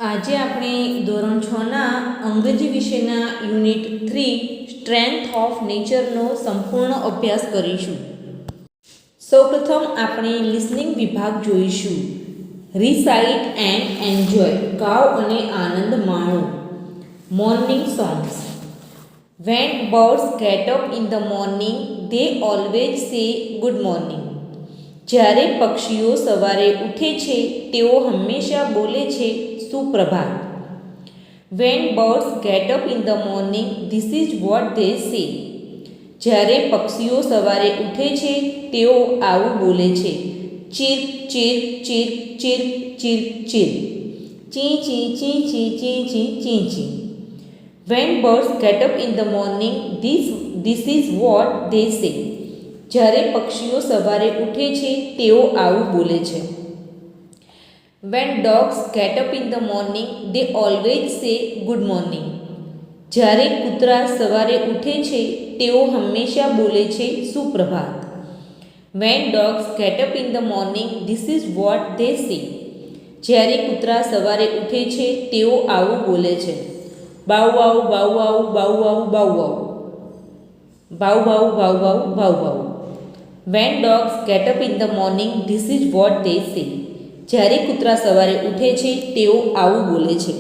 આજે આપણે ધોરણ 6ના અંગ્રેજી વિષયના યુનિટ 3 સ્ટ્રેન્થ ઓફ નેચરનો સંપૂર્ણ અભ્યાસ કરીશું. સૌપ્રથમ આપણે લિસનિંગ વિભાગ જોઈશું. રિસાઇટ એન્ડ એન્જોય, ગાઓ અને આનંદ માણો. Morning songs. When birds get up in the morning, they always say good morning. જ્યારે પક્ષીઓ સવારે ઉઠે છે તેઓ હંમેશા બોલે છે સુપ્રભાત. When birds get up in the morning, this is what they say. જ્યારે પક્ષીઓ સવારે ઉઠે છે તેઓ આવું બોલે છે ચીર ચીર ચીર ચીર ચીર ચીર, ચી ચી ચી ચી ચી ચી ચી ચી. When birds get up in the morning, this is what they say. જ્યારે પક્ષીઓ સવારે ઉઠે છે તેઓ આવું બોલે છે. When dogs get up in the morning, they always say good morning. જ્યારે કૂતરા સવારે ઉઠે છે તેઓ હંમેશા બોલે છે સુપ્રભાત. When dogs get up in the morning, this is what they say. જ્યારે કૂતરા સવારે ઉઠે છે તેઓ આવું બોલે છે બાઉ બાઉ બાઉ બાઉ બાઉ બાઉ બાઉ બાઉ, બાઉ બાઉ બાઉ બાઉ બાઉ બાઉ. When dogs get up in the morning, this is what they say. જ્યારે કૂતરા સવારે ઉઠે છે તેઓ આવું બોલે છે.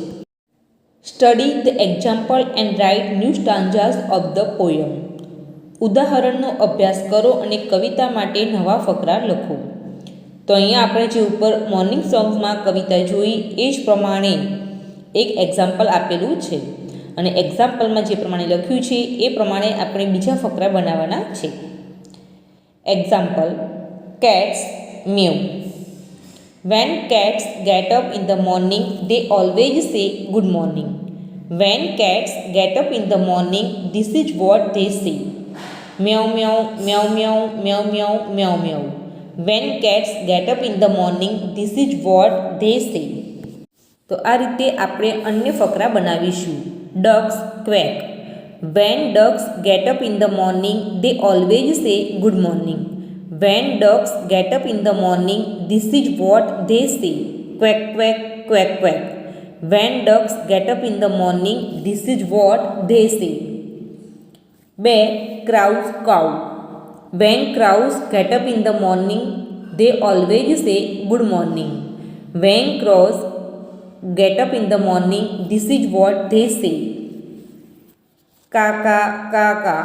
Study the example and write new stanzas of the poem. ઉદાહરણનો અભ્યાસ કરો અને કવિતા માટે નવા ફકરા લખો. તો અહીંયા આપણે જે ઉપર મોર્નિંગ સોંગ્સમાં કવિતા જોઈ એ જ પ્રમાણે એક એક્ઝામ્પલ આપેલું છે અને એક્ઝામ્પલમાં જે પ્રમાણે લખ્યું છે એ પ્રમાણે આપણે બીજા ફકરા બનાવવાના છે. Example cats meow. When cats get up in the morning, they always say good morning. When cats get up in the morning, this is what they say. Meow meow meow meow meow meow meow meow. When cats get up in the morning, this is what they say. તો આ રીતે આપણે અન્ય ફકરા બનાવીશું. Ducks quack. When ducks get up in the morning, they always say good morning. When ducks get up in the morning, this is what they say. Quack quack quack quack. When ducks get up in the morning, this is what they say. Bear crows cow. When crows get up in the morning, they always say good morning. When crows get up in the morning, this is what they say. Kaka kaka.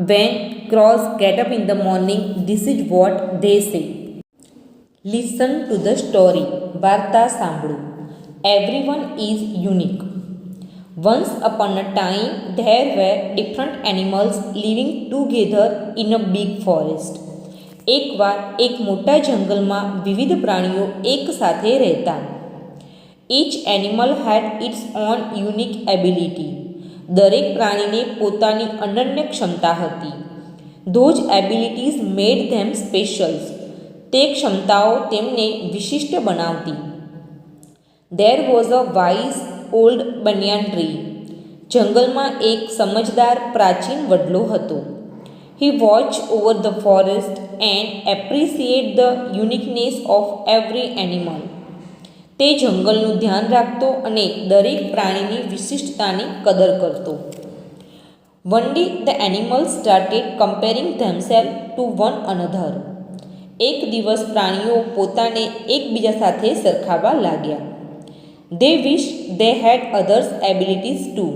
When crows get up in the morning, this is what they say. Listen to the story. વાર્તા સાંભળો. Everyone is unique. Once upon a time, there were different animals living together in a big forest. એકવાર એક મોટા જંગલમાં વિવિધ પ્રાણીઓ એક સાથે રહેતા. Each animal had its own unique ability. દરેક પ્રાણીને પોતાની અનન્ય ક્ષમતા હતી. Those abilities made them special. તે ક્ષમતાઓ તેમને વિશિષ્ટ બનાવતી. There was a wise old banyan tree. જંગલમાં એક સમજદાર પ્રાચીન વડલો હતો. He watched over the forest and appreciated the uniqueness of every animal. તે જંગલનું ધ્યાન રાખતો અને દરેક પ્રાણીની વિશિષ્ટતાની કદર કરતો. One day the animals started comparing themselves to one another. એક દિવસ પ્રાણીઓ પોતાને એકબીજા સાથે સરખાવવા લાગ્યા. They wished they had others' abilities too.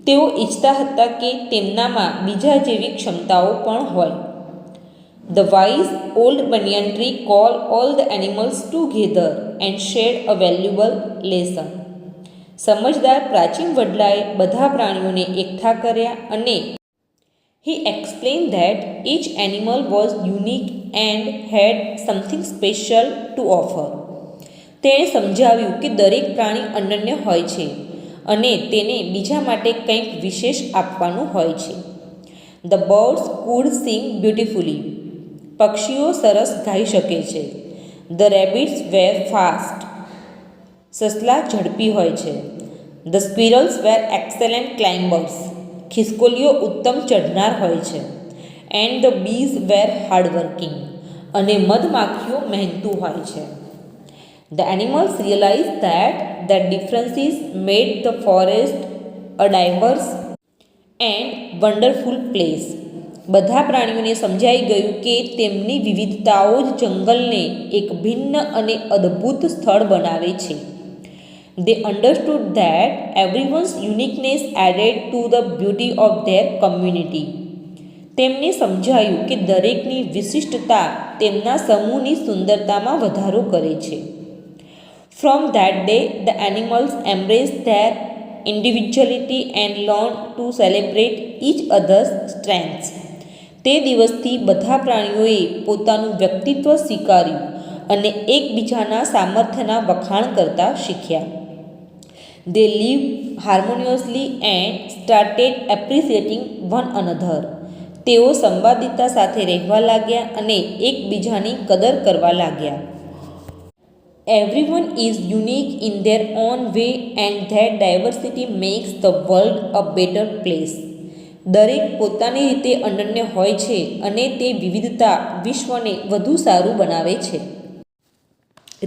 તેઓ ઈચ્છતા હતા કે તેમનામાં બીજા જેવી ક્ષમતાઓ પણ હોય. The wise old banyan tree called all the animals together and shared a valuable lesson. સમજદાર પ્રાચીન વડલાએ બધા પ્રાણીઓને એકઠા કર્યા અને he explained that each animal was unique and had something special to offer. તેણે સમજાવ્યું કે દરેક પ્રાણી અનન્ય હોય છે અને તેને બીજા માટે કંઈક વિશેષ આપવાનું હોય છે. The birds could sing beautifully. પક્ષીઓ સરસ ગાઈ શકે છે. The rabbits were fast. સસલા ઝડપી હોય છે. The squirrels were excellent climbers. ખિસકોલીઓ ઉત્તમ ચઢનાર હોય છે. And the bees were hardworking. અને મધમાખીઓ મહેનતુ હોય છે. The animals realized that the differences made the forest a diverse and wonderful place. બધા પ્રાણીઓને સમજાઈ ગયું કે તેમની વિવિધતાઓ જ જંગલને એક ભિન્ન અને અદ્ભુત સ્થળ બનાવે છે. They understood that everyone's uniqueness added to the beauty of their community. તેમને સમજાયું કે દરેકની વિશિષ્ટતા તેમના સમૂહની સુંદરતામાં વધારો કરે છે. From that day, the animals embraced their individuality and learned to celebrate each other's strengths. તે દિવસથી બધા પ્રાણીઓએ પોતાનું વ્યક્તિત્વ સ્વીકાર્યું અને એકબીજાના સામર્થ્યના વખાણ કરતા શીખ્યા. They lived harmoniously and started appreciating one another. તેઓ સંવાદિતા સાથે રહેવા લાગ્યા અને એકબીજાની કદર કરવા લાગ્યા. Everyone is unique in their own way and that diversity makes the world a better place. દરેક પોતાની રીતે અનન્ય હોય છે અને તે વિવિધતા વિશ્વને વધુ સારું બનાવે છે.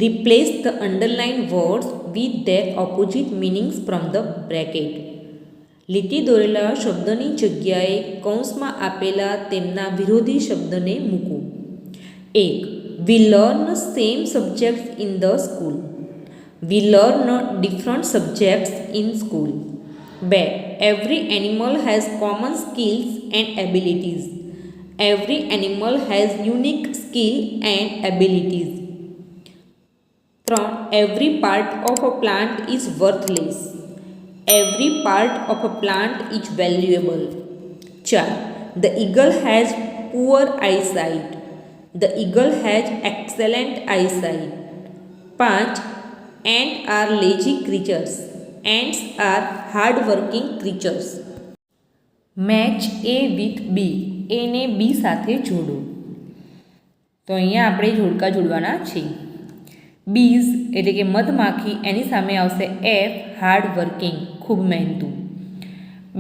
Replace the underlined words with their opposite meanings from the bracket. લીટી દોરેલા શબ્દની જગ્યાએ કૌંસમાં આપેલા તેમના વિરોધી શબ્દને મૂકો. 1. We learn same subjects in the school. We learn different subjects in school. 2. Every animal has common skills and abilities. Every animal has unique skill and abilities. 3. Every part of a plant is worthless. Every part of a plant is valuable. 4. The eagle has poor eyesight. The eagle has excellent eyesight. 5. Ants are lazy creatures. Ants are hard-working creatures. Match A with B. A ને B સાથે જોડો. તો અહીંયા આપણે જોડકા જોડવાના છે. Bees એટલે કે મધમાખી, એની સામે આવશે એફ, હાર્ડ વર્કિંગ, ખૂબ મહેનતું.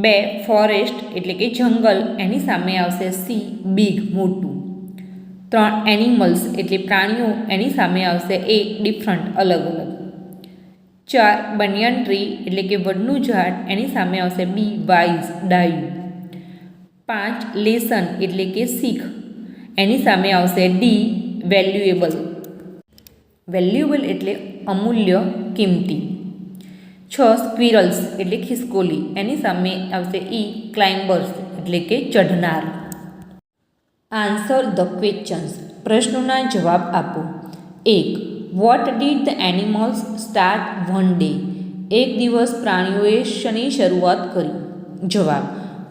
2. ફોરેસ્ટ એટલે કે જંગલ, એની સામે આવશે સી, બિગ, મોટું. 3. એનિમલ્સ એટલે પ્રાણીઓ, એની સામે આવશે એ, ડિફરન્ટ, અલગ અલગ. 4. બનિયન ટ્રી એટલે કે વડનું ઝાડ, એની સામે આવશે બી, વાઇઝ, ડાયું. 5. લેસન એટલે કે શીખ, એની સામે આવશે ડી, વેલ્યુએબલ. વેલ્યુએબલ એટલે અમૂલ્ય, કિંમતી. 6. સ્ક્વિરલ્સ એટલે ખિસકોલી, એની સામે આવશે ઈ, ક્લાઇમ્બર્સ એટલે કે ચઢનાર. Answer the questions. પ્રશ્નોના જવાબ આપો. 1. What did the animals start one day? એક દિવસ પ્રાણીઓએ શની શરૂઆત કરી? જવાબ.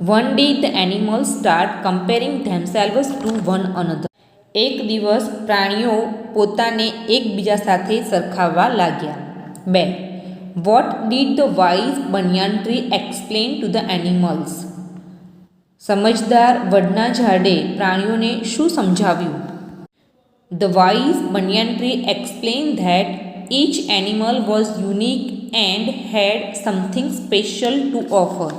One day the animals start comparing themselves to one another. એક દિવસ પ્રાણીઓ પોતાને એકબીજા સાથે સરખાવવા લાગ્યા. 2. What did the wise banyan tree explain to the animals? સમજદાર વડના ઝાડે પ્રાણીઓને શું સમજાવ્યું? The wise banyan tree explained that each animal was unique and had something special to offer.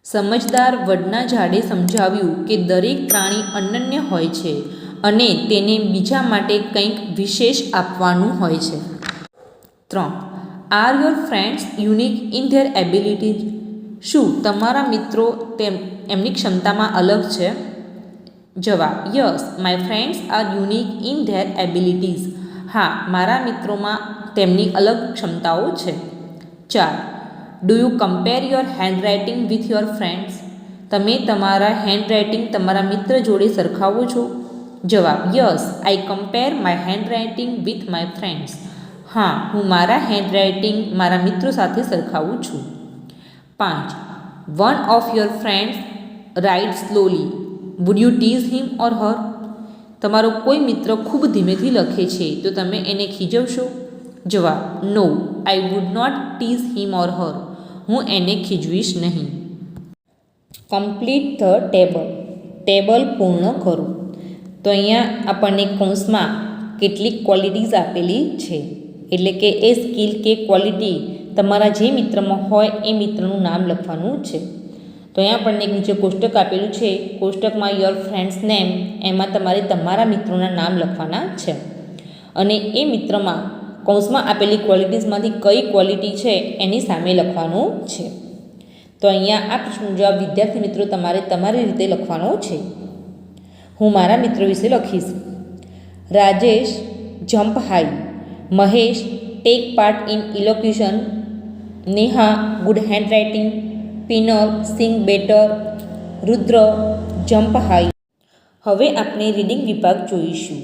સમજદાર વડના ઝાડે સમજાવ્યું કે દરેક પ્રાણી અનન્ય હોય છે અને તેને બીજા માટે કંઈક વિશેષ આપવાનું હોય છે. 3. Are your friends unique in their abilities? શું તમારા મિત્રો એમની ક્ષમતામાં અલગ છે? જવાબ. Yes, my friends R unique in their abilities. હા, મારા મિત્રોમાં તેમની અલગ ક્ષમતાઓ છે. 4. Do you compare your handwriting with your friends? તમે તમારા હેન્ડરાઇટિંગ તમારા મિત્ર જોડે સરખાવો છો? જવાબ. Yes, I compare my handwriting with my friends. હા, હું મારા હેન્ડરાઇટિંગ મારા મિત્રો સાથે સરખાવું છું. 5. One of your friends write slowly. Would you tease him or her? તમારો કોઈ મિત્ર ખૂબ ધીમેથી લખે છે તો તમે એને ખીજવશો? જવાબ. નો, I would not tease him or હર. હું એને ખીજવીશ નહીં. Complete the table. ટેબલ પૂર્ણ કરો. તો અહીંયા આપણને કૌંસમાં કેટલીક ક્વોલિટીઝ આપેલી છે, એટલે કે એ સ્કિલ કે ક્વોલિટી તમારા જે મિત્રમાં હોય એ મિત્રનું નામ લખવાનું છે. તો અહીંયા આપણને એક નીચે કોષ્ટક આપેલું છે. કોષ્ટકમાં યોર ફ્રેન્ડ્સ નેમ, એમાં તમારે તમારા મિત્રોના નામ લખવાના છે અને એ મિત્રમાં કૌંસમાં આપેલી ક્વોલિટીઝમાંથી કઈ ક્વોલિટી છે એની સામે લખવાનું છે. તો અહીંયા આ પ્રશ્નનો જવાબ વિદ્યાર્થી મિત્રો તમારે તમારી રીતે લખવાનો છે. હું મારા મિત્રો વિશે લખીશ. Rajesh jump high, Mahesh take part in elocution, Neha good handwriting, Pinal sing better, Rudra jump high. હવે આપણે રીડિંગ વિભાગ જોઈશું.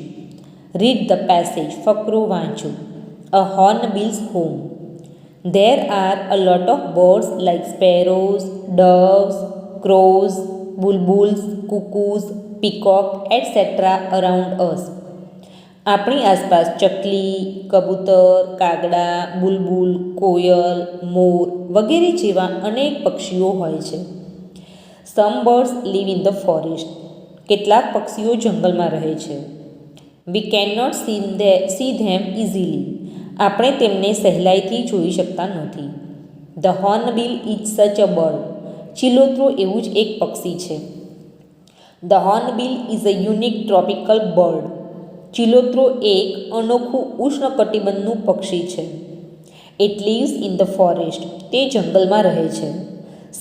Read the passage. ફકરો વાંચો. A hornbill's home. There are a lot of birds like sparrows, doves, crows, bulbuls, cuckoos, peacock, etc. around us. આપણી આસપાસ ચકલી, કબૂતર, કાગડા, બુલબુલ, કોયલ, મોર વગેરે જેવા અનેક પક્ષીઓ હોય છે. Some birds live in the forest. કેટલાક પક્ષીઓ જંગલમાં રહે છે. We cannot see them easily. આપણે તેમને સહેલાઈથી જોઈ શકતા નથી. The hornbill is such a bird. ચિલોત્રો એવું જ એક પક્ષી છે. The hornbill is a unique tropical bird. ચિલોત્રો એક અનોખું ઉષ્ણકટિબંધનું પક્ષી છે. It lives in the forest. તે જંગલમાં રહે છે.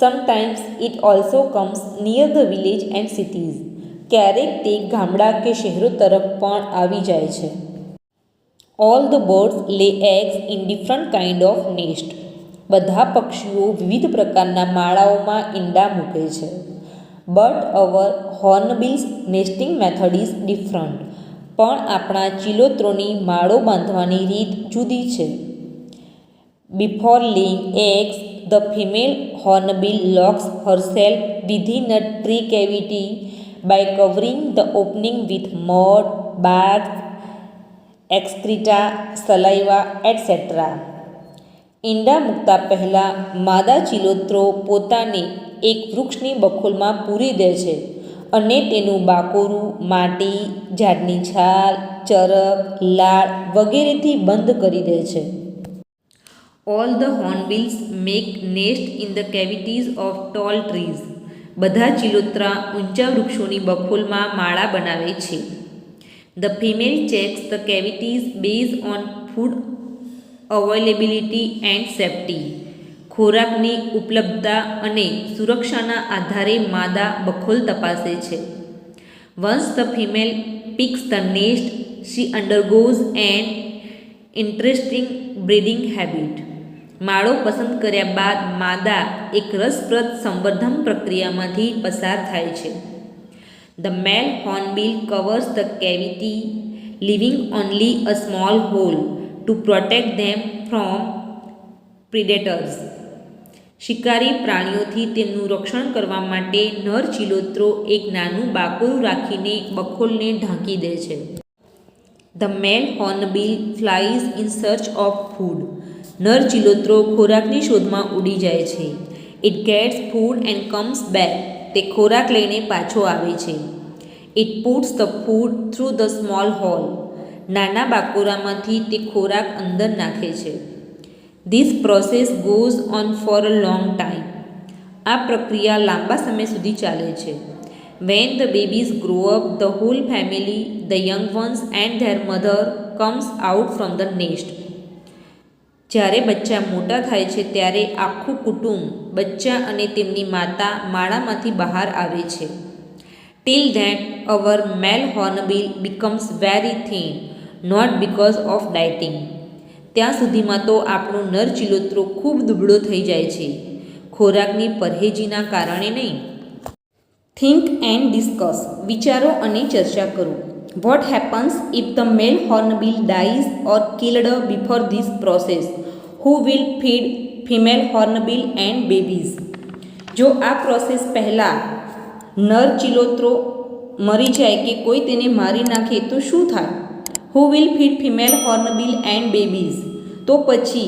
Sometimes it also comes near the village and cities. ક્યારેક તે ગામડા કે શહેરો તરફ પણ આવી જાય છે. All the birds lay eggs in different kind of nest. બધા પક્ષીઓ વિવિધ પ્રકારના માળાઓમાં ઈંડા મૂકે છે. But our hornbill's nesting method is different. પણ આપણા ચિલોત્રોની માળો બાંધવાની રીત જુદી છે. Before laying eggs, the female hornbill locks herself within a tree cavity by covering the opening with mud, bark, excreta, saliva, etc. ઈંડા મૂકતા પહેલાં માદા ચિલોત્રો પોતાને એક વૃક્ષની બખોલમાં પૂરી દે છે અને તેનું બાકોરું માટી, ઝાડની છાલ, ચરક, લાળ વગેરેથી બંધ કરી દે છે. All the hornbills make nest in the cavities of tall trees. બધા ચિલોત્રા ઊંચા વૃક્ષોની બખોલમાં માળા બનાવે છે. The female checks the cavities based on food availability and safety. ખોરાકની ઉપલબ્ધતા અને સુરક્ષાના આધારે માદા બખોલ તપાસે છે. Once the female picks the nest, she undergoes an interesting breeding habit. માળો પસંદ કર્યા બાદ માદા એક રસપ્રદ સંવર્ધન પ્રક્રિયામાંથી પસાર થાય છે. The male hornbill covers the cavity, leaving only a small hole to protect them from predators. શિકારી પ્રાણીઓથી તેમનું રક્ષણ કરવા માટે નર ચિલોત્રો એક નાનું બાકોરું રાખીને બખોલને ઢાંકી દે છે. The male hornbill flies in search of food. નર ચિલોત્રો ખોરાકની શોધમાં ઉડી જાય છે. It gets food and comes back. તે ખોરાક લઈને પાછો આવે છે. It puts the food through the small hole. નાના બાકોરામાંથી તે ખોરાક અંદર નાખે છે. This process goes on for a long time. આ પ્રક્રિયા લાંબા સમય સુધી ચાલે છે. When the babies grow up, the whole family, the young ones and their mother comes out from the nest. જ્યારે બચ્ચા મોટા થાય છે ત્યારે આખું કુટુંબ, બચ્ચા અને તેમની માતા માળામાંથી બહાર આવે છે. Till then, our male hornbill becomes very thin, not because of dieting. ત્યાં સુધીમાં તો આપણો નર ચિલોત્રો ખૂબ દુબળો થઈ જાય છે, ખોરાકની પરહેજીના કારણે નહીં. Think and discuss. વિચારો અને ચર્ચા કરો. What happens if the male hornbill dies or killed before this process? Who will feed female hornbill and babies? જો આ પ્રોસેસ પહેલાં નર ચિલોત્રો મરી જાય કે કોઈ તેને મારી નાખે તો શું થાય? Who will feed female hornbill and babies? તો પછી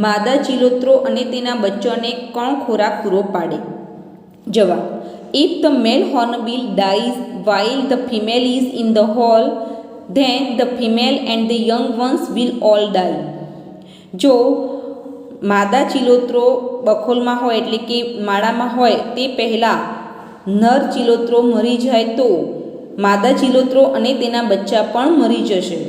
માદા ચિલોત્રો અને તેના બચ્ચાને કોણ ખોરાક પૂરો પાડે? જવાબ: If the male hornbill dies while the female is in the hole, then the female and the young ones will all die. જો માદા ચિલોત્રો બખોલમાં હોય એટલે કે માળામાં હોય તે પહેલાં નર ચિલોત્રો મરી જાય તો માદા ચિલોત્રો અને તેના બચ્ચા પણ મરી જશે.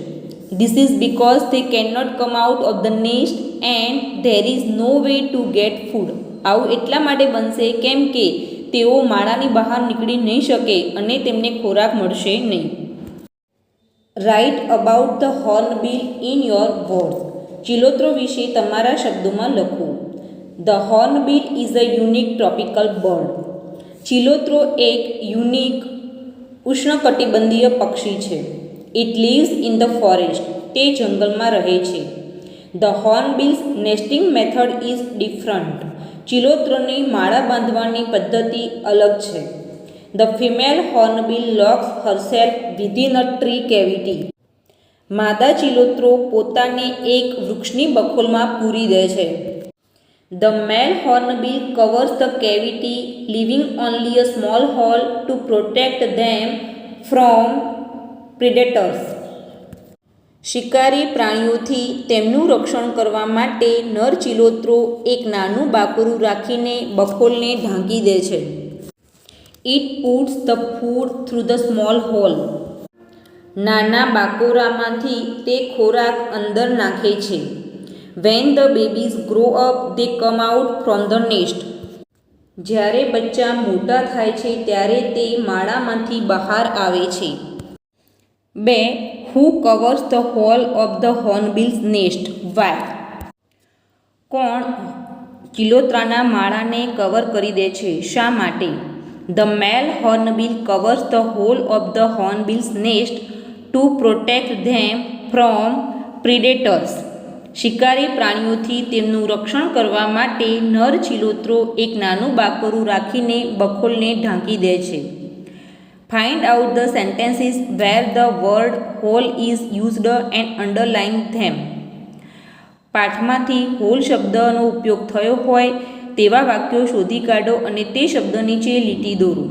This is because they cannot come out of the nest and there is no way to get food. આવું એટલા માટે બનશે કેમ કે તેઓ માળાની બહાર નીકળી નહીં શકે અને તેમને ખોરાક મળશે નહીં. Write about the hornbill in your words. ચિલોત્રો વિશે તમારા શબ્દોમાં લખો. The hornbill is a unique tropical bird. ચિલોત્રો એક યુનિક ઉષ્ણકટિબંધીય પક્ષી છે. It lives in the forest. તે જંગલમાં રહે છે. The hornbill's nesting method is different. ચિલોત્રોની માળા બાંધવાની પદ્ધતિ અલગ છે. The female hornbill locks herself within a tree cavity. માદા ચિલોત્રો પોતાને એક વૃક્ષની બખોલમાં પૂરી દે છે. The male hornbill covers the cavity leaving only a small hole to protect them from predators. શિકારી પ્રાણીઓથી તેમનું રક્ષણ કરવા માટે નર ચિલોત્રો એક નાનું બાકરું રાખીને બખોલને ઢાંકી દે છે. It puts the food through the small hole. નાના બાકોરામાંથી તે ખોરાક અંદર નાખે છે. When the babies grow up they come out from the nest. જ્યારે બચ્ચા મોટા થાય છે ત્યારે તે માળામાંથી બહાર આવે છે. 2. Who covers the whole of the hornbill's nest? Why? કોણ ચિલોત્રાના માળાને કવર કરી દે છે? શા માટે? The male hornbill covers the whole of the hornbill's nest to protect them from predators. શિકારી પ્રાણીઓથી તેમનું રક્ષણ કરવા માટે નર ચિલોત્રો એક નાનું બાકરું રાખીને બખોલને ઢાંકી દે છે. Find out the sentences where the word whole is used and underline them. પાઠમાંથી whole શબ્દનો ઉપયોગ થયો હોય તેવા વાક્યો શોધી કાઢો અને તે શબ્દ નીચે લીટી દોરો.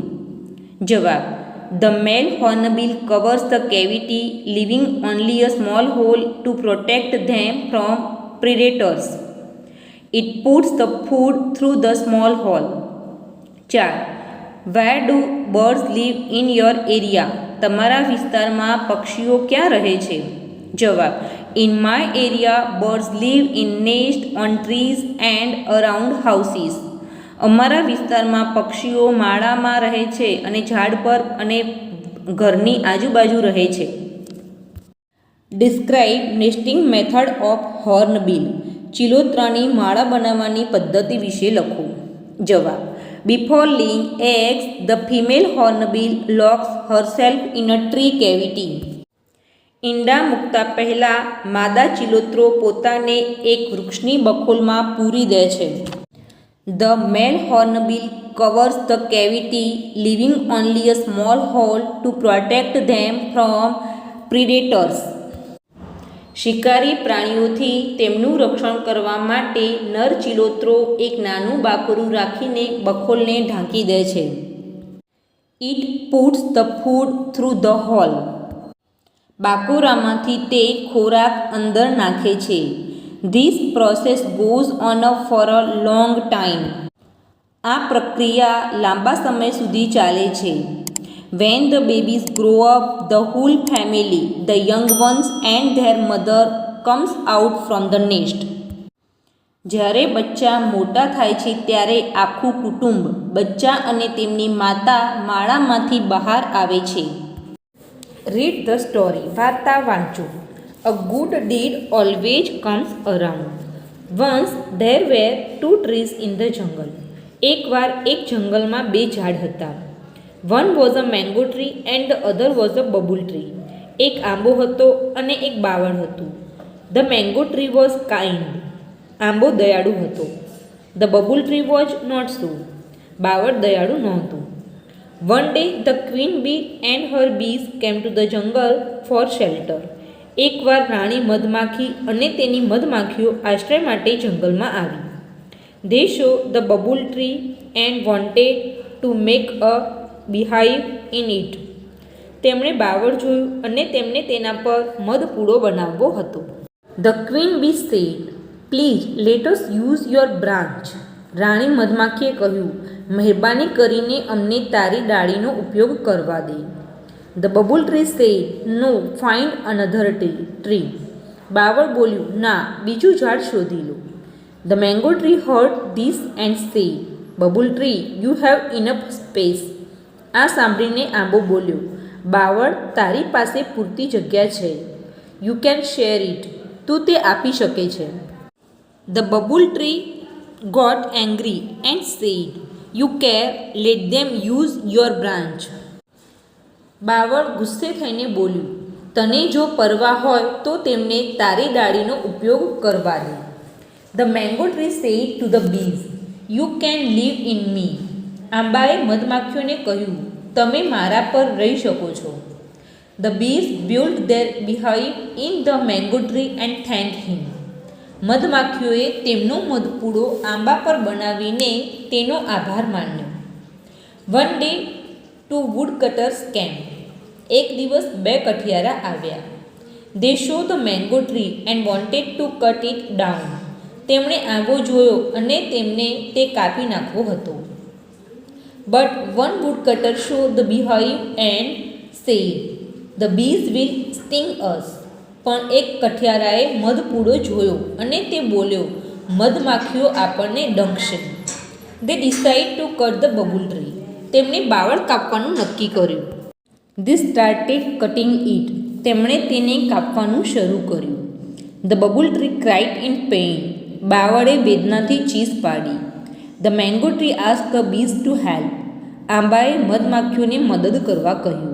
જવાબ: The male hornbill covers the cavity, leaving only a small hole to protect them from predators. It puts the food through the small hole. 4. Where do birds live in your area? તમારા વિસ્તારમાં પક્ષીઓ ક્યાં રહે છે? જવાબ: In my area, birds live in nests on trees and around houses. અમારા વિસ્તારમાં પક્ષીઓ માળામાં રહે છે અને ઝાડ પર અને ઘરની આજુબાજુ રહે છે. Describe nesting method of hornbill. ચિલોત્રાની માળા બનાવવાની પદ્ધતિ વિશે લખો. જવાબ: Before laying eggs, the female hornbill locks herself in a tree cavity. ઈંડા મૂકતા પહેલાં માદા ચિલોત્રો પોતાને એક વૃક્ષની બખોલમાં પૂરી દે છે. The male hornbill covers the cavity, leaving only a small hole to protect them from predators. શિકારી પ્રાણીઓથી તેમનું રક્ષણ કરવા માટે નર ચિલોત્રો એક નાનું બાકરું રાખીને બખોલને ઢાંકી દે છે. It puts the food through the hole. બાકોરામાંથી તે ખોરાક અંદર નાખે છે. This process goes on for a long time. આ પ્રક્રિયા લાંબા સમય સુધી ચાલે છે. When the babies grow up, the whole family, the young ones and their mother comes out from the nest. જ્યારે બચ્ચા મોટા થાય છે ત્યારે આખું કુટુંબ, બચ્ચા અને તેમની માતા માળામાંથી બહાર આવે છે. Read the story. વાર્તા વાંચો. A good deed always comes around. Once there were 2 trees in the jungle. એકવાર એક જંગલમાં 2 ઝાડ હતા. One was a mango tree and the other was a bubble tree. એક આંબો હતો અને એક બાવળ હતું. The mango tree was kind. આંબો દયાળુ હતો. The bubble tree was not so. બાવળ દયાળુ નહોતું. One day the queen bee and her bees came to the jungle for shelter. એકવાર રાણી મધમાખી અને તેની મધમાખીઓ આશ્રય માટે જંગલમાં આવી. They saw the bubble tree and wanted to make a beehive in it. તેમણે બાવળ જોયું અને તેમને તેના પર મધપૂડો બનાવવો હતો. The queen bee said, "Please let us use your branch." રાણી મધમાખીએ કહ્યું, મહેરબાની કરીને અમને તારી ડાળીનો ઉપયોગ કરવા દે. The bubble tree said, "No, find another tree." બાવળ બોલ્યું, ના, બીજું ઝાડ શોધી લો. The mango tree heard this and said, "Bubble tree, you have enough space." આ સાંભળીને આંબો બોલ્યો, બાવળ, તારી પાસે પૂરતી જગ્યા છે. You can share it. તું તે આપી શકે છે. The bubble tree got angry and said, "You care, let them use your branch." બાવળ ગુસ્સે થઈને બોલ્યું, તને જો પરવા હોય તો તેમને તારી ડાળીનો ઉપયોગ કરવા દે. The mango tree said to the bees, "You can live in me." આંબાએ મધમાખીઓને કહ્યું, તમે મારા પર રહી શકો છો. The bees built their beehive in the mango tree and thanked him. મધમાખીઓએ તેમનો મધપૂડો આંબા પર બનાવીને તેનો આભાર માન્યો. One day, 2 woodcutters came. એક દિવસ 2 કઠિયારા આવ્યા. They saw the mango tree and wanted to cut it down. તેમણે આંબો જોયો અને તેમને તે કાપી નાખવો હતો. But one woodcutter saw the beehive and said, "The bees will sting us." પણ એક કઠિયારાએ મધપૂડો જોયો અને તે બોલ્યો, મધમાખીઓ આપણને ડંખશે. They decided to cut the bubble tree. તેમણે બાવળ કાપવાનું નક્કી કર્યું. They started cutting it. તેમણે તેને કાપવાનું શરૂ કર્યું. The bubble tree cried in pain. બાવળે વેદનાથી ચીસ પાડી. The mango tree asked the bees to help. આંબાએ મધમાખીઓને મદદ કરવા કહ્યું.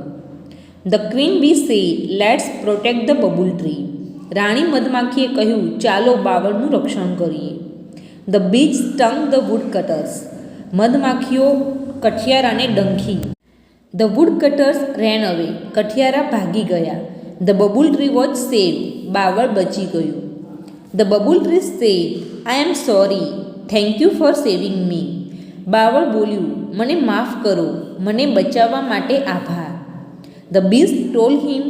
The queen bee said, "Let's protect the bubble tree." રાણી મધમાખીએ કહ્યું, ચાલો બાવળનું રક્ષણ કરીએ. The bees stung the woodcutters. મધમાખીઓ કઠિયારાને ડંખી. The woodcutters ran away. કઠિયારા ભાગી ગયા. The bubble tree was saved. બાવળ બચી ગયું. The bubble tree said, "I am sorry. Thank you for saving me." બાવળ બોલ્યું, મને માફ કરો, મને બચાવવા માટે આભાર. The bees told him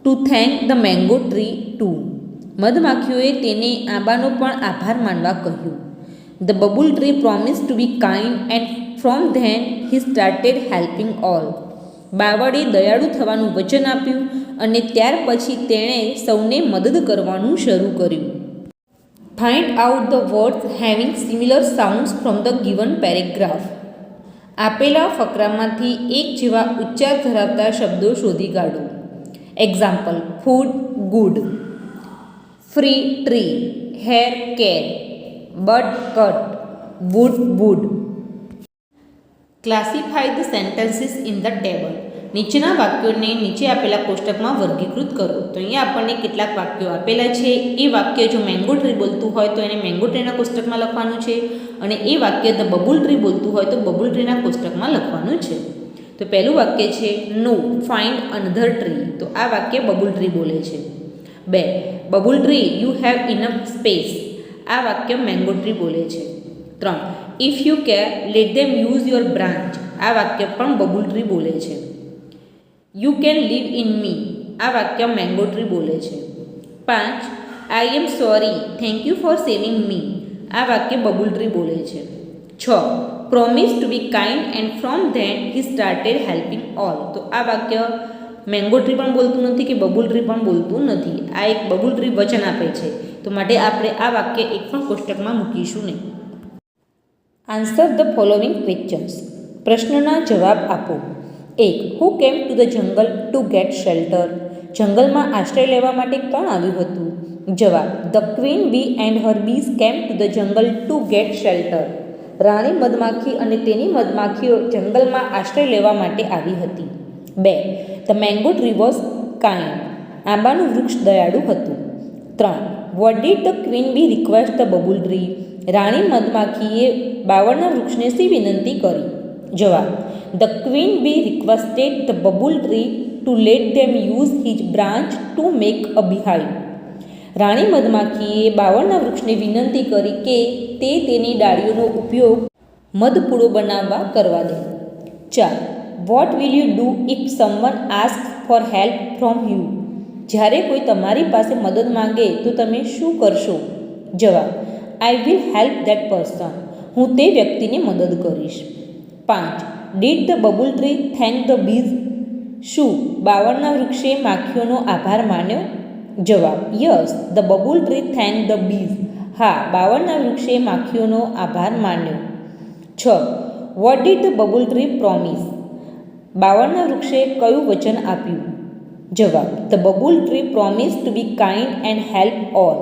to thank the mango tree too. મધમાખીઓએ તેને આંબાનો પણ આભાર માનવા કહ્યું. The bubble tree promised to be kind and from then he started helping all. બાવળે દયાળુ થવાનું વચન આપ્યું અને ત્યાર પછી તેણે સૌને મદદ કરવાનું શરૂ કર્યું. Find out the words having similar sounds from the given paragraph. આપેલા ફકરામાંથી એક જેવા ઉચ્ચાર ધરાવતા શબ્દો શોધી કાઢો. Example: food, good. Free, tree. Hair, care. Bud, cut. Wood, wood. Classify the sentences in the table. નીચેના વાક્યોને નીચે આપેલા કોષ્ટકમાં વર્ગીકૃત કરો. તો અહીંયા આપણને કેટલાક વાક્યો આપેલા છે. એ વાક્ય જો મેંગો ટ્રી બોલતું હોય તો એને મેંગો ટ્રીના કોષ્ટકમાં લખવાનું છે, અને એ વાક્ય ધ બબુલ ટ્રી બોલતું હોય તો બબુલ ટ્રીના કોષ્ટકમાં લખવાનું છે. તો પહેલું વાક્ય છે નો, ફાઇન્ડ અનધર ટ્રી. તો આ વાક્ય બબુલ ટ્રી બોલે છે. 2, babul tree you have enough space. આ વાક્ય મેંગો ટ્રી બોલે છે. 3, if you care let them use your branch. આ વાક્ય પણ બબુલ ટ્રી બોલે છે. You can live in me. આ વાક્ય મેંગો ટ્રી બોલે છે. 5, I am sorry, thank you for saving me. આ વાક્ય બબુલ ટ્રી બોલે છે. 6, promise to be kind and from then he started helping all. તો આ વાક્ય મેંગો ટ્રી પણ બોલતું નથી કે બબુલ ટ્રી પણ બોલતું નથી. આ એક બબુલ ટ્રી વચન આપે છે. તો માટે આપણે આ વાક્ય એક પણ કોષ્ટકમાં મૂકીશું નહીં. Answer the following questions. પ્રશ્નના જવાબ આપો. 1. Who came to the jungle to get shelter. જંગલમાં આશ્રય લેવા માટે કોણ આવ્યું હતું? જવાબ: the queen bee and her bees came to the jungle to get shelter. રાણી મધમાખી અને તેની મધમાખીઓ જંગલમાં આશ્રય લેવા માટે આવી હતી. 2. The mango tree was kind. આંબાનું વૃક્ષ દયાળુ હતું. 3. What did the queen bee request the babul tree. રાણી મધમાખીએ બાવળના વૃક્ષને શી વિનંતી કરી? જવાબ: the queen bee requested the babul tree to let them use his branch to make a beehive. રાણી મધમાખીએ બાવળના વૃક્ષને વિનંતી કરી કે તે તેની ડાળીઓનો ઉપયોગ મધપૂડો બનાવવા કરવા દે. 4. What will you do if someone ask for help from you. જ્યારે કોઈ તમારી પાસે મદદ માંગે તો તમે શું કરશો? જવાબ: I will help that person. હું તે વ્યક્તિને મદદ કરીશ. 5. Did the babul tree thank the bees. શું બાવળના વૃક્ષે માખીઓનો આભાર માન્યો? જવાબ: yes, the babul tree thank the bees. હા, બાવળના વૃક્ષે માખીઓનો આભાર માન્યો. 6. What did the babul tree promise? બાવળના વૃક્ષે કયું વચન આપ્યું? જવાબ: the babul tree promise to be kind and help all.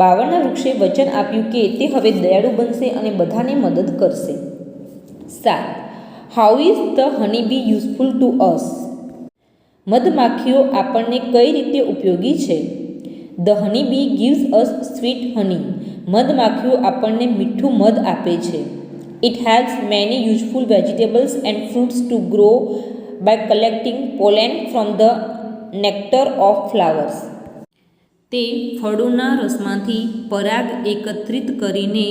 બાવળના વૃક્ષે વચન આપ્યું કે તે હવે દયાળુ બનશે અને બધાને મદદ કરશે. 7. How is the honey bee useful to us? મધમાખીઓ આપણને કઈ રીતે ઉપયોગી છે? The honey bee gives us sweet honey. મધમાખીઓ આપણને મીઠું મધ આપે છે. It helps many useful vegetables and fruits to grow by collecting pollen from the nectar of flowers. તે ફળોના રસમાંથી પરાગ એકત્રિત કરીને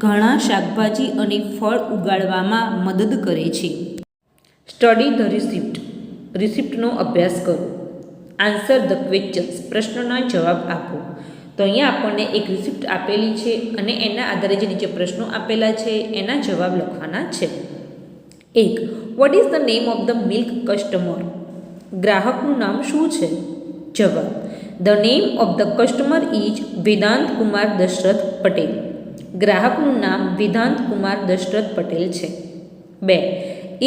ઘણા શાકભાજી અને ફળ ઉગાડવામાં મદદ કરે છે. Study the receipt. રિસિપ્ટનો અભ્યાસ કરો. Answer the questions. પ્રશ્નોના જવાબ આપો. તો અહીંયા આપણને એક રિસિપ્ટ આપેલી છે અને એના આધારે જે નીચે પ્રશ્નો આપેલા છે એના જવાબ લખવાના છે. 1. What is the name of the milk customer? ગ્રાહકનું નામ શું છે? જવાબ: the name of the customer is Vedant Kumar Dashrath Patel. ગ્રાહકનું નામ વેદાંત કુમાર દશરથ પટેલ છે. 2.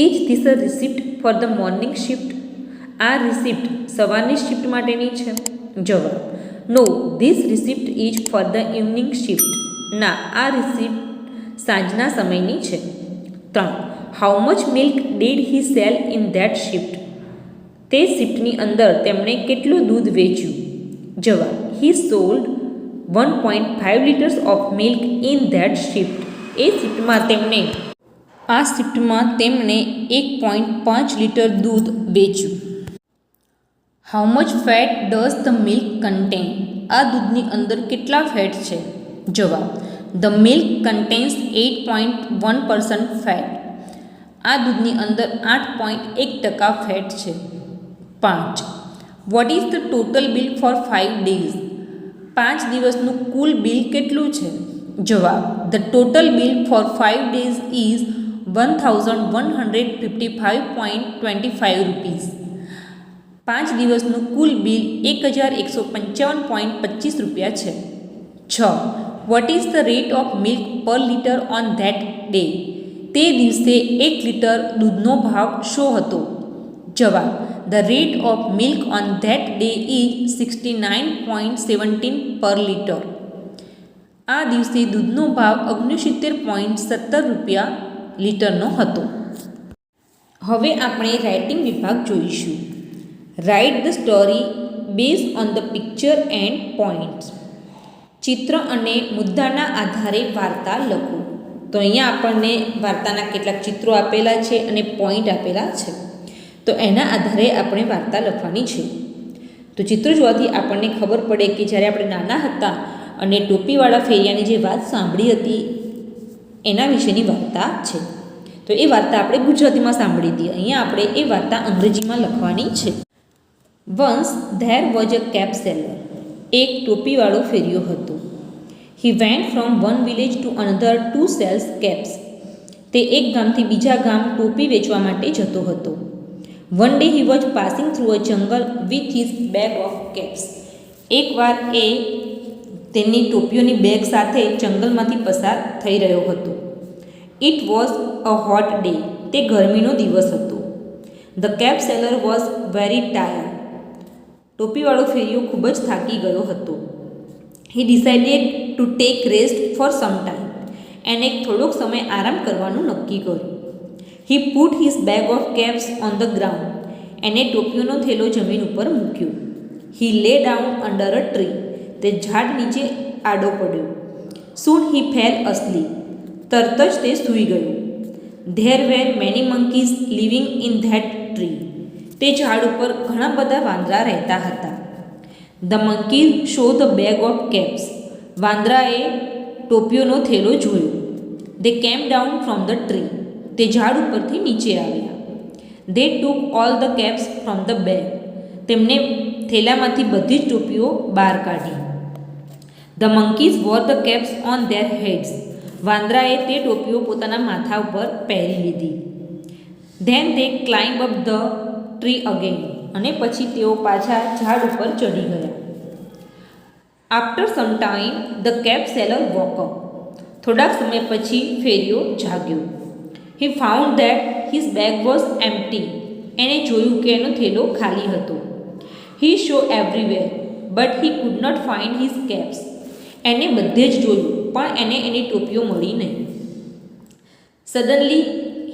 Is this a receipt for the morning shift? આ રિસિપ્ટ સવારની શિફ્ટ માટેની છે? જવાબ: no, this receipt is for the evening shift. ના, આ રિસિપ્ટ સાંજના સમયની છે. 3. How much milk did he cell in that shift? તે શિફ્ટની અંદર તેમણે કેટલું દૂધ વેચ્યું? જવાબ: he sold 1.5 liters of milk in that shift. આ શિફ્ટમાં તેમણે 1.5 લીટર દૂધ વેચ્યું. How much fat does the milk contain? આ દૂધની અંદર કેટલા ફેટ છે? જવાબ: ધ મિલ્ક કન્ટેન્સ 8.1% ફેટ. આ દૂધની અંદર 8.1% ફેટ છે. 5. What is the total bill for 5 days? 5 દિવસનું કુલ બિલ કેટલું છે? જવાબ: the total bill for 5 days is 1155.25 rupees. 5 દિવસનું કુલ બિલ 1155.25 રૂપિયા છે. 6. What is the rate of milk per litre on that day? તે દિવસે 1 લીટર દૂધનો ભાવ શો હતો? જવાબ: the rate of milk on that day is 69.17 per litre. આ દિવસે દૂધનો ભાવ 69.17 રૂપિયા લીટરનો હતો. હવે આપણે રાઇટિંગ વિભાગ જોઈશું. Write the story base on the picture and points. ચિત્ર અને મુદ્દાના આધારે વાર્તા લખો. તો અહીંયા આપણને વાર્તાના કેટલાક ચિત્રો આપેલા છે અને પોઈન્ટ આપેલા છે. તો એના આધારે આપણે વાર્તા લખવાની છે. તો ચિત્રો જોવાથી આપણને ખબર પડે કે જ્યારે આપણે નાના હતા અને ટોપીવાળા ફેરિયાની જે વાત સાંભળી હતી એના વિશેની વાર્તા છે. તો એ વાર્તા આપણે ગુજરાતીમાં સાંભળી હતી. અહીંયા આપણે એ વાર્તા અંગ્રેજીમાં લખવાની છે. Once there was a cap seller. એક ટોપીવાળો ફેરિયો હતો. He went from one village to another to sells caps. તે એક ગામથી બીજા ગામ ટોપી વેચવા માટે જતો હતો. One day he was passing through a jungle with his bag of caps. એકવાર એ તેની ટોપીઓની બેગ સાથે જંગલમાંથી પસાર થઈ રહ્યો હતો. It was a hot day. તે ગરમીનો દિવસ હતો. The cap seller was very tired. ટોપીવાળો ફેરિયો ખૂબ જ થાકી ગયો હતો. He decided to take rest for some time. એને થોડોક સમય આરામ કરવાનું નક્કી કર્યું. He put his bag of caps on the ground. એને ટોપીઓનો થેલો જમીન ઉપર મૂક્યો. હી લે ડાઉન અંડર અ ટ્રી. તે ઝાડ નીચે આડો પડ્યો. Soon he fell asleep. તરત જ તે સૂઈ ગયો. There were many monkeys living in that tree. તે ઝાડ ઉપર ઘણા બધા વાંદરા રહેતા હતા. The monkeys saw the bag of caps. વાંદરાએ ટોપીઓનો થેલો જોયો. દે કેમ ડાઉન ફ્રોમ ધ ટ્રી. તે ઝાડ ઉપરથી નીચે આવ્યા. They took all the caps from the bag. તેમને થેલામાંથી બધી જ ટોપીઓ બહાર કાઢી. The monkeys wore the caps on their heads. વાંદરાએ તે ટોપીઓ પોતાના માથા ઉપર પહેરી લીધી. Then they climb up the tree again. અને પછી તેઓ પાછા ઝાડ ઉપર ચડી ગયા. After some time the cap seller woke up. થોડાક સમય પછી ફેરિયો જાગ્યો. He found that his bag was empty. એણે જોયું કે એનો થેલો ખાલી હતો. He saw everywhere but he could not find his caps. એને બધે જ જોયું પણ એને એની ટોપીઓ મળી નહીં. Suddenly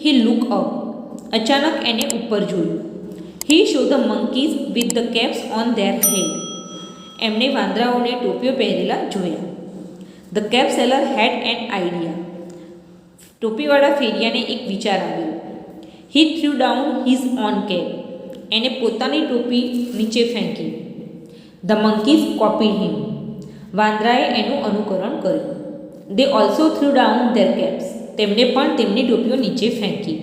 he look up. અચાનક એને ઉપર જોયું. He saw the monkeys with the caps on their head. એમણે વાંદરાઓને ટોપીઓ પહેરેલા જોયા. The cap seller had an idea. ટોપીવાળા ફેરિયાને એક વિચાર આવ્યો. He threw down his own cap. એને પોતાની ટોપી નીચે ફેંકી. ધ મંકીઝ કોપીડ હિમ. વાંદરાએ એનું અનુકરણ કર્યું. They also threw down their caps. તેમણે પણ તેમની ટોપીઓ નીચે ફેંકી.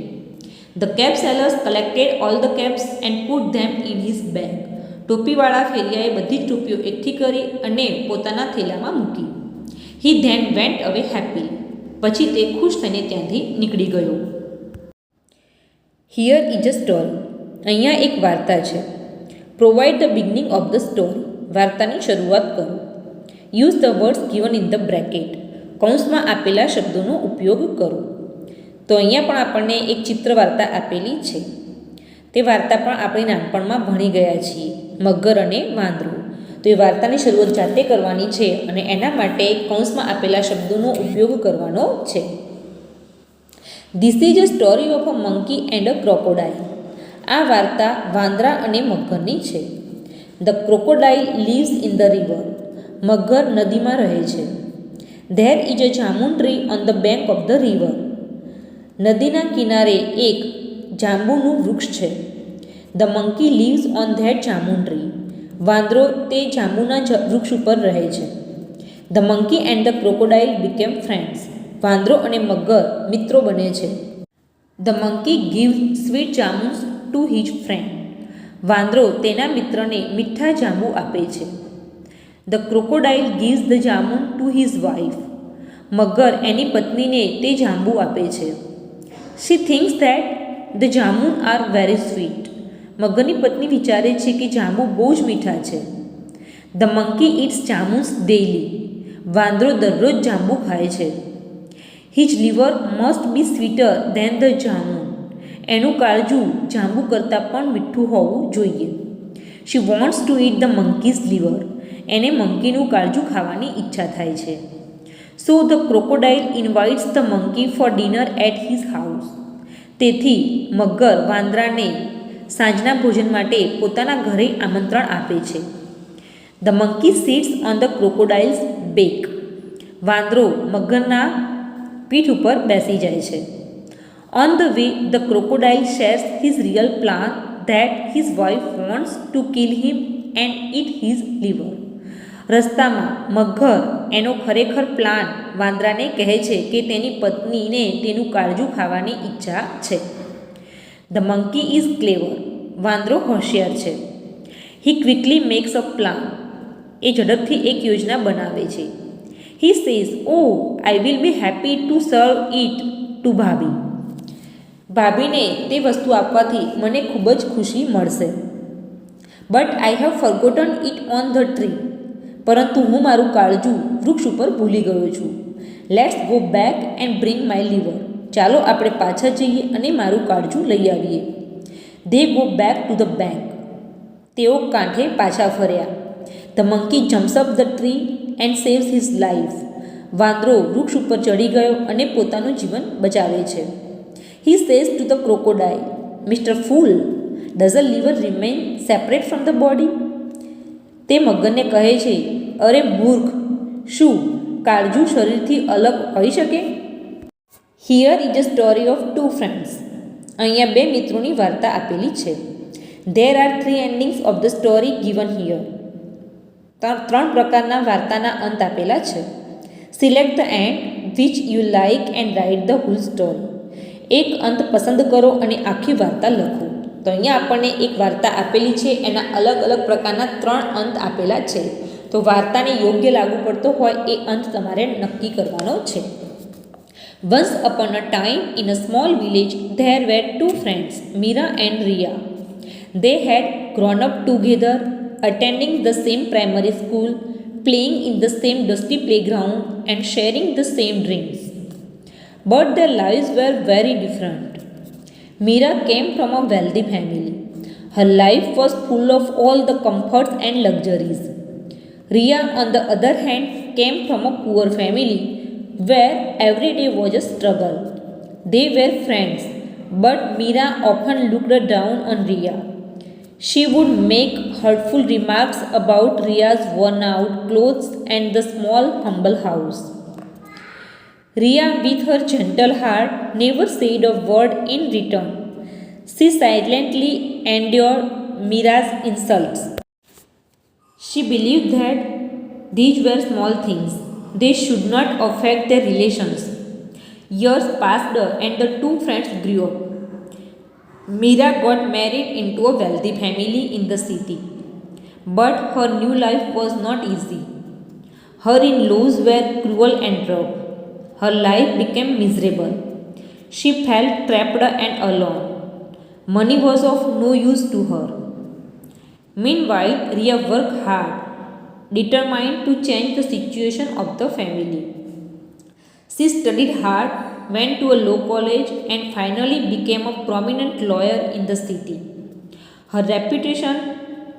The cap sellers collected all the caps and put them in his bag. ટોપીવાળા ફેરિયાએ બધી જ ટોપીઓ એકઠી કરી અને પોતાના થેલામાં મૂકી. He then went away happy. પછી તે ખુશ થઈને ત્યાંથી નીકળી ગયો. Here is a story. અહીંયા એક વાર્તા છે. Provide the beginning of the story. વાર્તાની શરૂઆત કરો. Use the words given in the bracket. કૌંસમાં આપેલા શબ્દોનો ઉપયોગ કરો. તો અહીંયા પણ આપણને એક ચિત્ર વાર્તા આપેલી છે. તે વાર્તા પણ આપણે નાનપણમાં ભણી ગયા છીએ, મગર અને વાંદરો. તો એ વાર્તાની શરૂઆત જાતે કરવાની છે અને એના માટે કૌંસમાં આપેલા શબ્દોનો ઉપયોગ કરવાનો છે. This is a story of a monkey and a crocodile. આ વાર્તા વાંદરા અને મગરની છે. The crocodile leaves in the river. મગર નદીમાં રહે છે. There is a jamun tree on the bank of the river. નદીના કિનારે એક જાંબુનું વૃક્ષ છે. The monkey leaves on that jamun tree. વાંદરો તે જાંબુના વૃક્ષ ઉપર રહે છે. The monkey and the crocodile became friends. વાંદરો અને મગર મિત્રો બને છે. The monkey gives sweet jamuns to his friend. વાંદરો તેના મિત્રને મીઠા જાંબુ આપે છે. The crocodile gives the jamun to his wife. મગર એની પત્નીને તે જાંબુ આપે છે. She thinks that the jamun are very sweet. મગરની પત્ની વિચારે છે કે જાંબુ બહુ જ મીઠા છે. The monkey eats jamuns daily. વાંદરો દરરોજ જાંબુ ખાય છે. His liver must be sweeter than the jamun. એનું કાળજું જાંબુ કરતાં પણ મીઠું હોવું જોઈએ. She wants to eat the monkey's liver. એને મંકીનું કાળજું ખાવાની ઈચ્છા થાય છે. So the crocodile invites the monkey for dinner at his house. તેથી મગર વાંદરાને સાંજના ભોજન માટે પોતાના ઘરે આમંત્રણ આપે છે. The monkey sits on the crocodile's back. વાંદરો મગરના પીઠ ઉપર બેસી જાય છે. On the way the crocodile shares his real plan that his wife wants to kill him and eat his liver. રસ્તામાં મગર એનો ખરેખર પ્લાન વાંદરાને કહે છે કે તેની પત્નીને તેનું કાળજું ખાવાની ઈચ્છા છે. The monkey is clever. વાંદરો હોશિયાર છે. He quickly makes a plan. એ ઝડપથી એક યોજના બનાવે છે. He says oh I will be happy to serve it to bhabhi. ભાભીને તે વસ્તુ આપવાથી મને ખૂબ જ ખુશી મળશે. But I have forgotten it on the tree. પરંતુ હું મારું કાળજું વૃક્ષ ઉપર ભૂલી ગયો છું. Let's go back and bring my liver. ચાલો આપણે પાછા જઈએ અને મારું કાળજું લઈ આવીએ. They go back to the bank. તેઓ કાંઠે પાછા ફર્યા. The monkey jumps up the tree and saves his life. વાંદરો વૃક્ષ ઉપર ચડી ગયો અને પોતાનું જીવન બચાવે છે. He says to the crocodile, mister fool, does a liver remain separate from the body. તે મગરને કહે છે, અરે મૂર્ખ, શું કાળજું શરીરથી અલગ હોઈ શકે? Here is a story of two friends. અહીંયા બે મિત્રોની વાર્તા આપેલી છે. There are 3 endings of the story given here. 3 પ્રકારના વાર્તાના અંત આપેલા છે. Select the end which you like and write the whole story. એક અંત પસંદ કરો અને આખી વાર્તા લખો. તો અહીંયા આપણને એક વાર્તા આપેલી છે, એના અલગ અલગ પ્રકારના 3 અંત આપેલા છે. તો વાર્તાને યોગ્ય લાગુ પડતો હોય એ અંત તમારે નક્કી કરવાનો છે. Once upon a time in a small village there were 2 friends, Meera and Riya. They had grown up together, attending the same primary school, playing in the same dusty playground, and sharing the same dreams. But their lives were very different. Mira came from a wealthy family. Her life was full of all the comforts and luxuries. Ria, on the other hand, came from a poor family where every day was a struggle. They were friends, but Mira often looked down on Ria. She would make hurtful remarks about Ria's worn out clothes and the small, humble house. Ria, with her gentle heart, never said a word in return. She silently endured Mira's insults. She believed that these were small things. They should not affect their relations. Years passed and the two friends grew up. Mira got married into a wealthy family in the city. But her new life was not easy. Her in-laws were cruel and rough. Her life became miserable. She felt trapped and alone. Money was of no use to her. Meanwhile, Ria worked hard, determined to change the situation of the family. She studied hard, went to a law college, and finally became a prominent lawyer in the city. Her reputation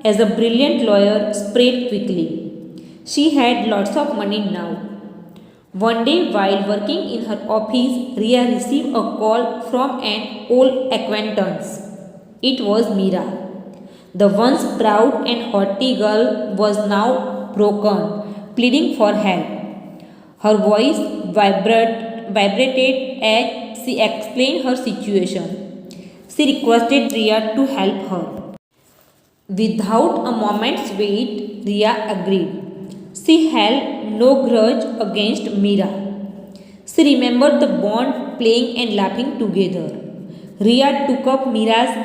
as a brilliant lawyer spread quickly. She had lots of money now. One day, while working in her office, Ria received a call from an old acquaintance. It was Mira. The once proud and haughty girl was now broken, pleading for help. Her voice vibrated as she explained her situation. She requested Ria to help her. Without a moment's wait, Ria agreed. She held no grudge against Mira. She remembered the bond, playing and laughing together. Ria took up Mira's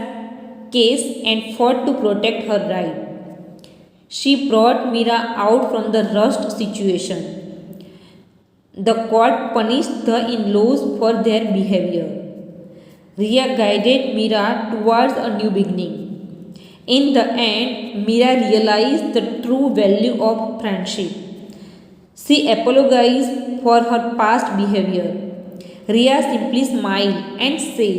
case and fought to protect her right. She brought Mira out from the rushed situation. The court punished the in-laws for their behavior. Ria guided Mira towards a new beginning. In the end, Mira realized the true value of friendship. She apologized for her past behavior. Ria simply smiled and said,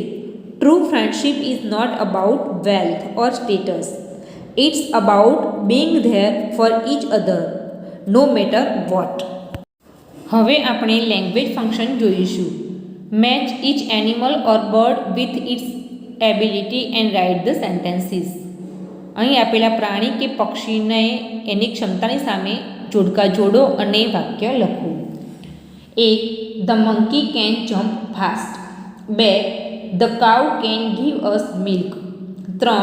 "True friendship is not about wealth or status. It's about being there for each other, no matter what." હવે આપણે language function જોઈશું. Match each animal or bird with its ability and write the sentences. અહીં આપેલા પ્રાણી કે પક્ષીને એની ક્ષમતાની સામે જોડકા જોડો અને વાક્ય લખો. 1. The monkey can jump fast. 2. The cow can give us milk. 3.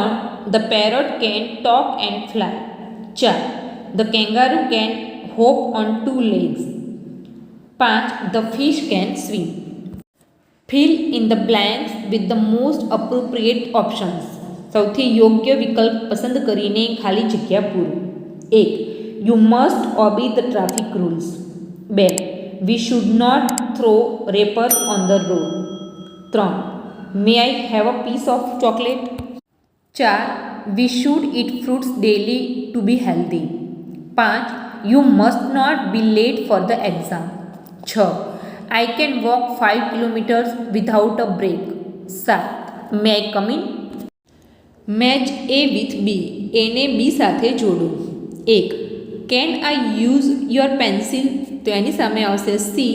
The parrot can talk and fly. 4. The kangaroo can hop on 2 legs. 5. The fish can swim. Fill in the blanks with the most appropriate options. સૌથી યોગ્ય વિકલ્પ પસંદ કરીને ખાલી જગ્યા પૂરો. 1. You must obey the traffic rules. 2. We should not throw wrappers on the road. 3. May I have a piece of chocolate? 4. We should eat fruits daily to be healthy. 5. You must not be late for the exam. 6. I can walk 5 kilometers without a break. 7. May I come in? Match A with B. એને B સાથે જોડો. 1. Can I use your pencil? તો એની સામે આવશે C.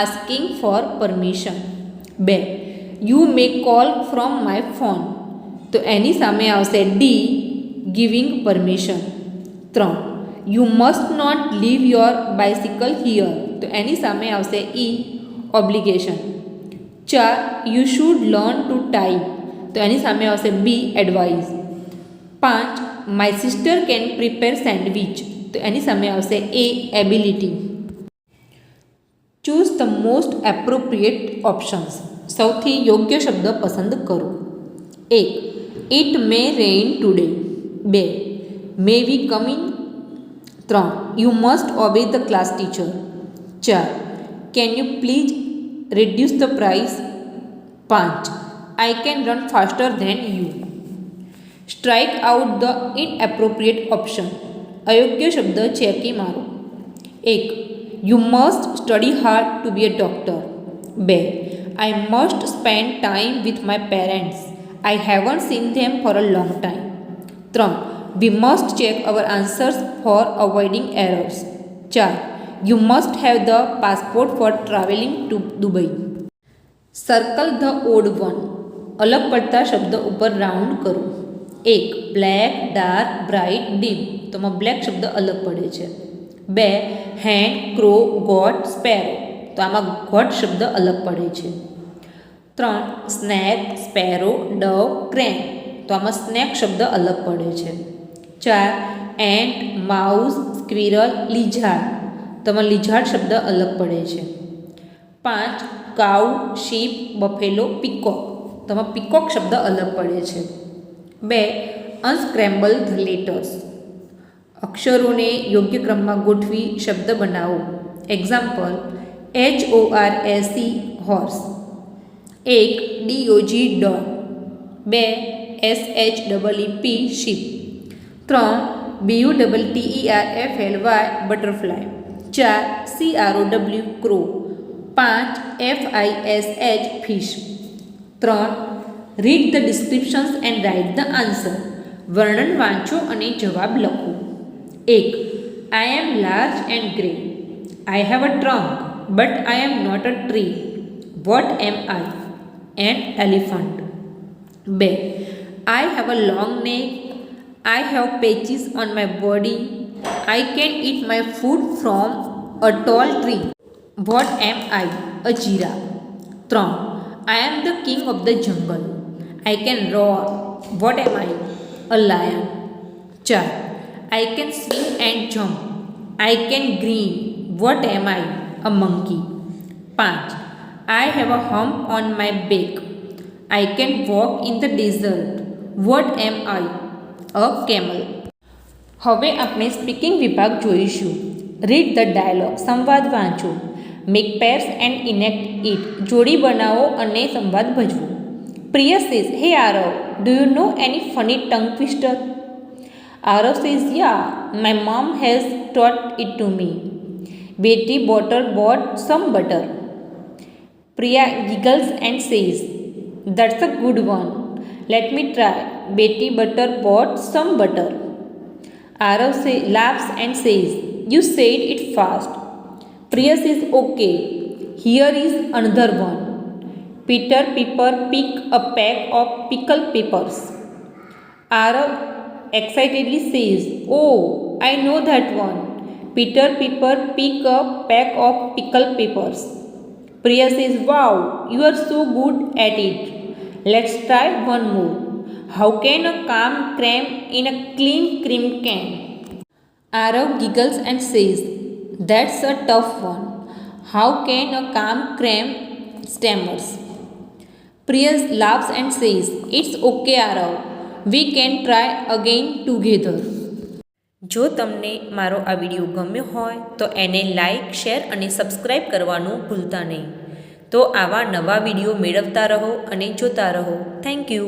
Asking for permission. 2. You may call from my phone. તો એની સામે આવશે D. Giving permission. 3. You must not leave your bicycle here. તો એની સામે આવશે E. Obligation. 4. You should learn to type. તો એની સામે આવશે B. Advice. 5. My sister can prepare sandwich. તો એની સામે આવશે A. Ability. Choose the most appropriate options. સૌથી યોગ્ય શબ્દ પસંદ કરો. 1. It may rain today. 2. May we come in? 3. You must obey the class teacher. 4. Can you please reduce the price? 5. I can run faster than you. Strike out the inappropriate option. અયોગ્ય શબ્દ ચેકી મારો. 1. You must study hard to be a doctor. 2. I must spend time with my parents. I haven't seen them for a long time. 3. We must check our answers for avoiding errors. 4. You must have the passport for travelling to Dubai. Circle the odd one. અલગ પડતા શબ્દ ઉપર round કરો. 1. Black, dark, bright, dim. તો આમાં black શબ્દ અલગ પડે છે. 2. Hen, crow, goat, sparrow. તો આમાં ગોટ શબ્દ અલગ પડે છે. 3. Snake, sparrow, dove, crane. તો આમાં સ્નેક શબ્દ અલગ પડે છે. 4. Ant, mouse, squirrel, lizard. તો આમાં લિઝાર્ડ શબ્દ અલગ પડે છે. 5. Cow, sheep, buffalo, peacock. તો આમાં પીકોક શબ્દ અલગ પડે છે. 2. અનસ્ક્રેમ્બલ ધ લેટર્સ. અક્ષરોને યોગ્ય ક્રમમાં ગોઠવી શબ્દ બનાવો. Example: HORSE horse. 1. DOG dog. 2. SHEEP sheep. 3. BUTTERFLY butterfly. 4. CROW crow. 5. FISH fish. 3. Read the descriptions and write the answer. વર્ણન વાંચો અને જવાબ લખો. 1. I am large and grey. I have a trunk, but I am not a tree. What am I? An elephant. 2. I have a long neck. I have patches on my body. I can eat my food from a tall tree. What am I? A giraffe. 3. I am the king of the jungle. I can roar. What am I? A lion. 4. I can swing and jump. I can grin. What am I? A monkey. 5. I have a hump on my back. I can walk in the desert. What am I? A camel. હવે આપણે speaking વિભાગ જોઈશું. Read the dialogue. સંવાદ વાંચો. Make pairs and enact it. જોડી બનાવો અને સંવાદ ભજવો. પ્રિય સેઝ, હે Aarav, do you know any funny tongue twister? Arav says, yeah, my mom has taught it to me. Betty bought some butter. Priya giggles and says, that's a good one. Let me try. Betty bought some butter. Arav laughs and says, you said it fast. Priya says, okay, here is another one. Peter Piper picked a pack of pickled peppers. Arav excitedly says, oh, I know that one. Peter Piper picked a pack of pickled peppers. Priya says, wow, you are so good at it. Let's try one more. How can a calm cram in a clean cream can? Arav giggles and says, that's a tough one. How can a calm cram? Stammers. Priya laughs and says, it's okay, Arav. We can try again together. જો તમને મારો આ video ગમ્યો હોય તો એને like, share અને subscribe કરવાનું ભૂલતા નહીં. તો આવા નવા વિડીયો મેળવતા રહો અને જોતા રહો. Thank you.